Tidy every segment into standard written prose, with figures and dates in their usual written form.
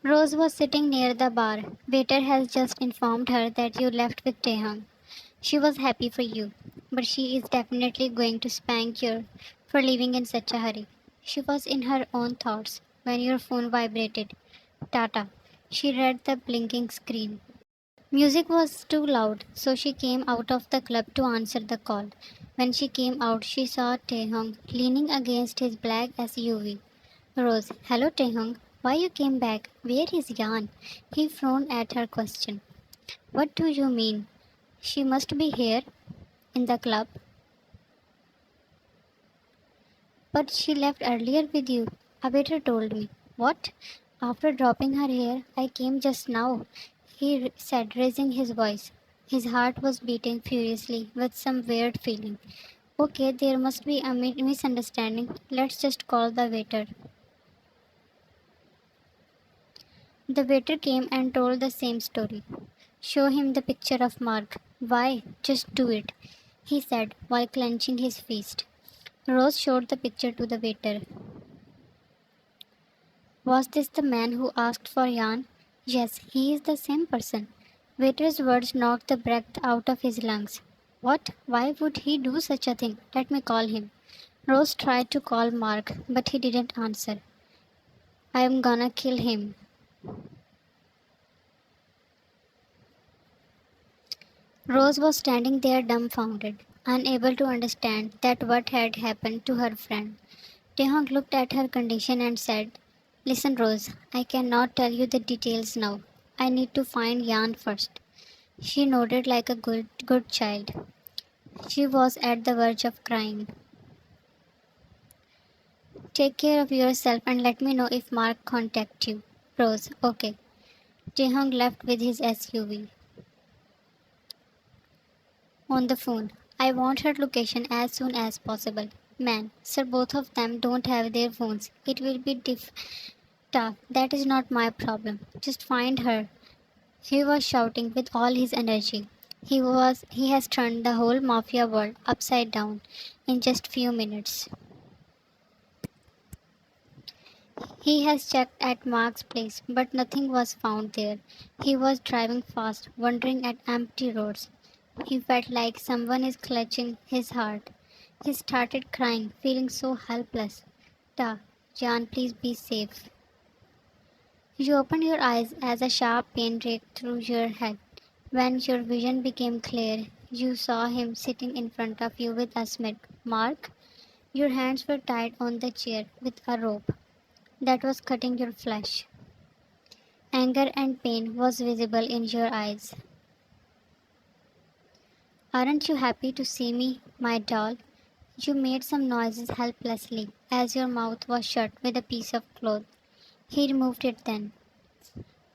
Rose was sitting near the bar. Waiter has just informed her that you left with Taehyung. She was happy for you, but she is definitely going to spank you for leaving in such a hurry. She was in her own thoughts when your phone vibrated. Tata. She read the blinking screen. Music was too loud, so she came out of the club to answer the call. When she came out, she saw Taehyung leaning against his black SUV. Rose, hello Taehyung. Why you came back? Where is Yan? He frowned at her question. What do you mean? She must be here in the club. But she left earlier with you. A waiter told me. What? After dropping her hair, I came just now, he said, raising his voice. His heart was beating furiously with some weird feeling. Okay, there must be a misunderstanding. Let's just call the waiter. The waiter came and told the same story. Show him the picture of Mark. Why? Just do it, he said while clenching his fist. Rose showed the picture to the waiter. Was this the man who asked for Jan? Yes, he is the same person. Waiter's words knocked the breath out of his lungs. What? Why would he do such a thing? Let me call him. Rose tried to call Mark, but he didn't answer. I am gonna kill him. Rose was standing there dumbfounded, unable to understand that what had happened to her friend. Taehyung looked at her condition and said, Listen, Rose, I cannot tell you the details now. I need to find Jan first. She nodded like a good child. She was at the verge of crying. Take care of yourself and let me know if Mark contacts you. Rose, okay. Taehyung left with his SUV. On the phone. I want her location as soon as possible. Man, sir, both of them don't have their phones. It will be tough. That is not my problem. Just find her. He was shouting with all his energy. He has turned the whole mafia world upside down in just few minutes. He has checked at Mark's place, but nothing was found there. He was driving fast, wandering at empty roads. He felt like someone is clutching his heart. He started crying, feeling so helpless. Ta, Jan, please be safe. You opened your eyes as a sharp pain raked through your head. When your vision became clear, you saw him sitting in front of you with a smile. Mark, your hands were tied on the chair with a rope that was cutting your flesh. Anger and pain was visible in your eyes. Aren't you happy to see me, my doll? You made some noises helplessly as your mouth was shut with a piece of cloth. He removed it then.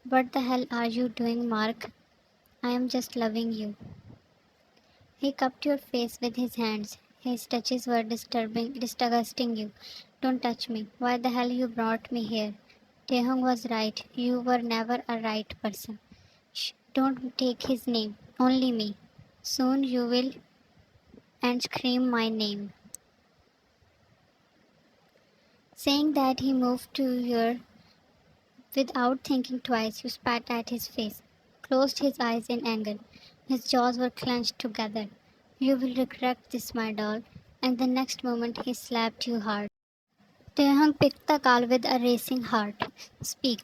What the hell are you doing, Mark? I am just loving you. He cupped your face with his hands. His touches were disgusting you. Don't touch me. Why the hell you brought me here? Taehyung was right. You were never a right person. Shh, don't take his name. Only me. Soon you will and scream my name. Saying that, he moved to your. Without thinking twice, you spat at his face, closed his eyes in anger. His jaws were clenched together. You will regret this, my doll. And the next moment, he slapped you hard. Taehyung picked the call with a racing heart. Speak.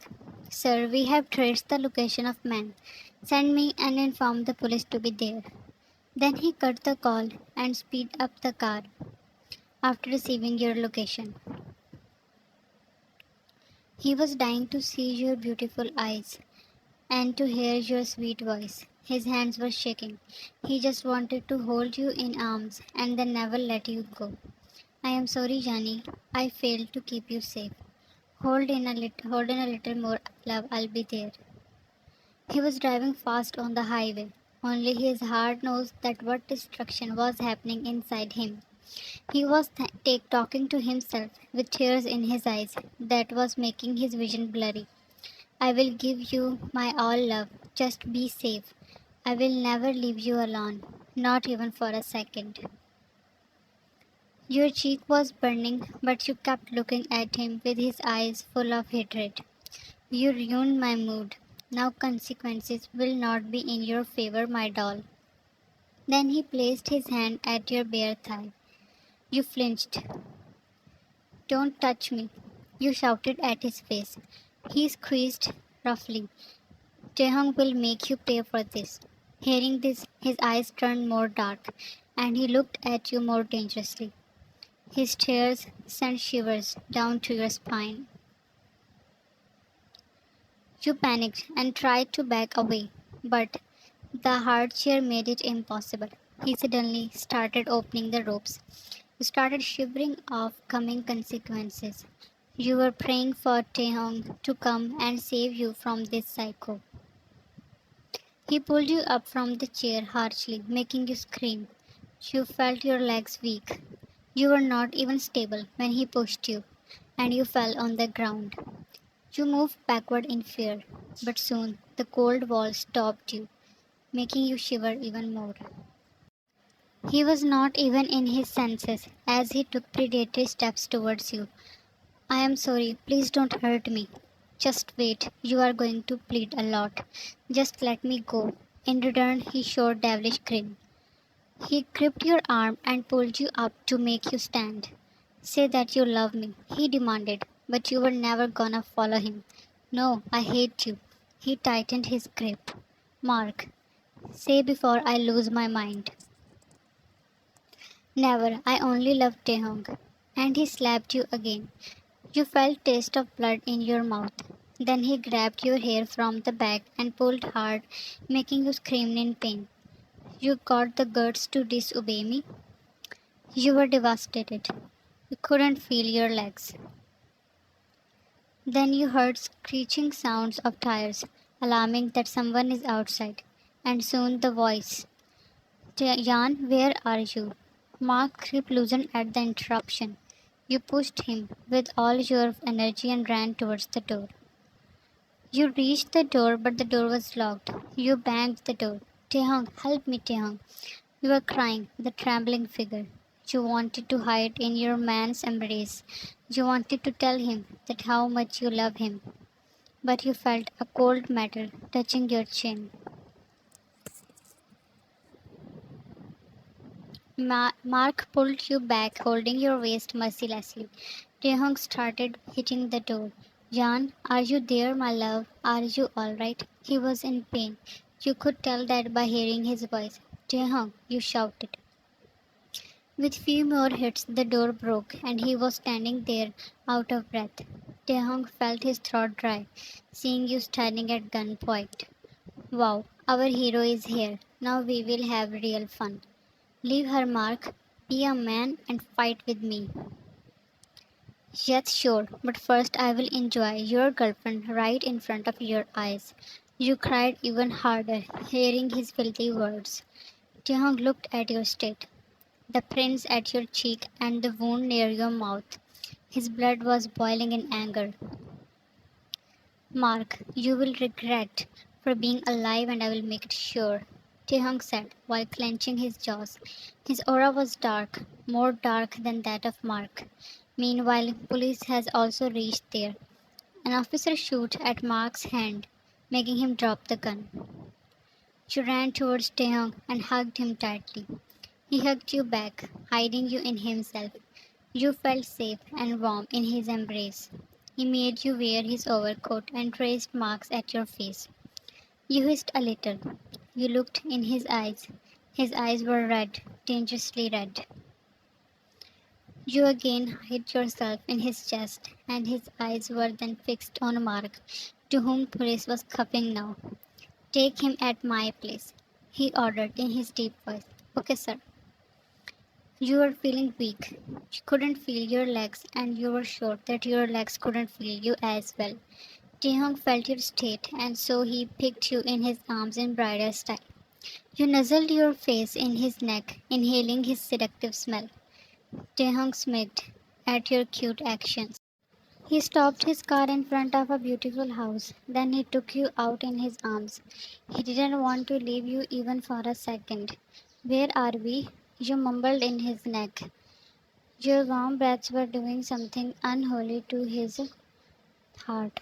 Sir, we have traced the location of man. Send me and inform the police to be there. Then he cut the call and speed up the car after receiving your location. He was dying to see your beautiful eyes and to hear your sweet voice. His hands were shaking. He just wanted to hold you in arms and then never let you go. I am sorry, Johnny. I failed to keep you safe. Hold in a little more, love. I'll be there. He was driving fast on the highway. Only his heart knows that what destruction was happening inside him. He was talking to himself with tears in his eyes that was making his vision blurry. I will give you my all love. Just be safe. I will never leave you alone, not even for a second. Your cheek was burning, but you kept looking at him with his eyes full of hatred. You ruined my mood. Now consequences will not be in your favor, my doll. Then he placed his hand at your bare thigh. You flinched. Don't touch me, you shouted at his face. He squeezed roughly. Taehyung will make you pay for this. Hearing this, his eyes turned more dark, and he looked at you more dangerously. His stares sent shivers down to your spine. You panicked and tried to back away, but the hard chair made it impossible. He suddenly started opening the ropes. You started shivering of coming consequences. You were praying for Taehyung to come and save you from this psycho. He pulled you up from the chair harshly, making you scream. You felt your legs weak. You were not even stable when he pushed you, and you fell on the ground. You moved backward in fear, but soon the cold wall stopped you, making you shiver even more. He was not even in his senses as he took predatory steps towards you. I am sorry, please don't hurt me. Just wait, you are going to bleed a lot. Just let me go. In return, he showed devilish grin. He gripped your arm and pulled you up to make you stand. Say that you love me, he demanded, but you were never gonna follow him. No, I hate you. He tightened his grip. Mark, say before I lose my mind. Never, I only love Taehyung. And he slapped you again. You felt taste of blood in your mouth. Then he grabbed your hair from the back and pulled hard, making you scream in pain. You got the guts to disobey me? You were devastated. You couldn't feel your legs. Then you heard screeching sounds of tires, alarming that someone is outside. And soon the voice. Jan, where are you? Mark's grip loosened at the interruption. You pushed him with all your energy and ran towards the door. You reached the door, but the door was locked. You banged the door. Taehyung, help me, Taehyung. You were crying with a trembling figure. You wanted to hide in your man's embrace. You wanted to tell him that how much you love him. But you felt a cold metal touching your chin. Mark pulled you back, holding your waist mercilessly. Taehyung started hitting the door. Jan, are you there, my love? Are you all right? He was in pain. You could tell that by hearing his voice. Taehyung, you shouted. With few more hits, the door broke, and he was standing there, out of breath. Taehyung felt his throat dry, seeing you standing at gunpoint. Wow, our hero is here. Now we will have real fun. Leave her, Mark. Be a man and fight with me. Yes, sure, but first I will enjoy your girlfriend right in front of your eyes. You cried even harder, hearing his filthy words. Taehyung looked at your state, the prints at your cheek and the wound near your mouth. His blood was boiling in anger. Mark, you will regret for being alive and I will make it sure, Taehyung said while clenching his jaws. His aura was dark, more dark than that of Mark. Meanwhile, police has also reached there. An officer shot at Mark's hand, making him drop the gun. She ran towards Taehyung and hugged him tightly. He hugged you back, hiding you in himself. You felt safe and warm in his embrace. He made you wear his overcoat and traced marks at your face. You hissed a little. You looked in his eyes. His eyes were red, dangerously red. You again hid yourself in his chest, and his eyes were then fixed on Mark, to whom police was cuffing now. Take him at my place, he ordered in his deep voice. Okay, sir. You were feeling weak. You couldn't feel your legs, and you were sure that your legs couldn't feel you as well. Taehyung felt your state, and so he picked you in his arms in bridal style. You nuzzled your face in his neck, inhaling his seductive smell. Taehyung smirked at your cute actions. He stopped his car in front of a beautiful house. Then he took you out in his arms. He didn't want to leave you even for a second. Where are we? You mumbled in his neck. Your warm breaths were doing something unholy to his heart.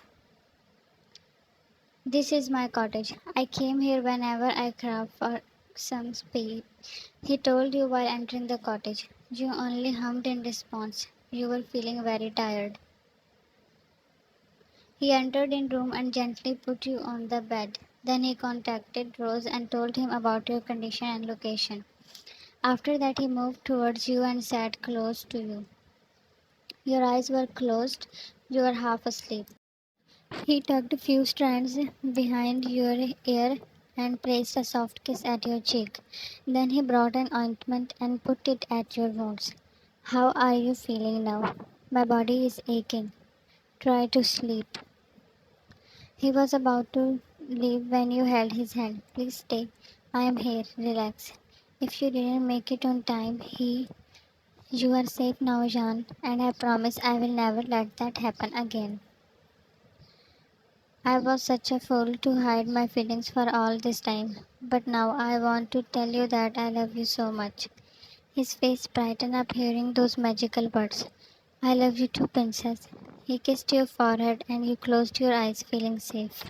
This is my cottage. I came here whenever I crave for some space. He told you while entering the cottage. You only hummed in response. You were feeling very tired. He entered in room and gently put you on the bed. Then he contacted Rose and told him about your condition and location. After that he moved towards you and sat close to you. Your eyes were closed. You were half asleep. He tucked a few strands behind your ear and placed a soft kiss at your cheek. Then he brought an ointment and put it at your wounds. How are you feeling now? My body is aching. Try to sleep. He was about to leave when you held his hand. Please stay. I am here. Relax. If you didn't make it on time, you are safe now, Jean, and I promise I will never let that happen again. I was such a fool to hide my feelings for all this time, but now I want to tell you that I love you so much. His face brightened up hearing those magical words. I love you too, princess. He kissed your forehead and you closed your eyes, feeling safe.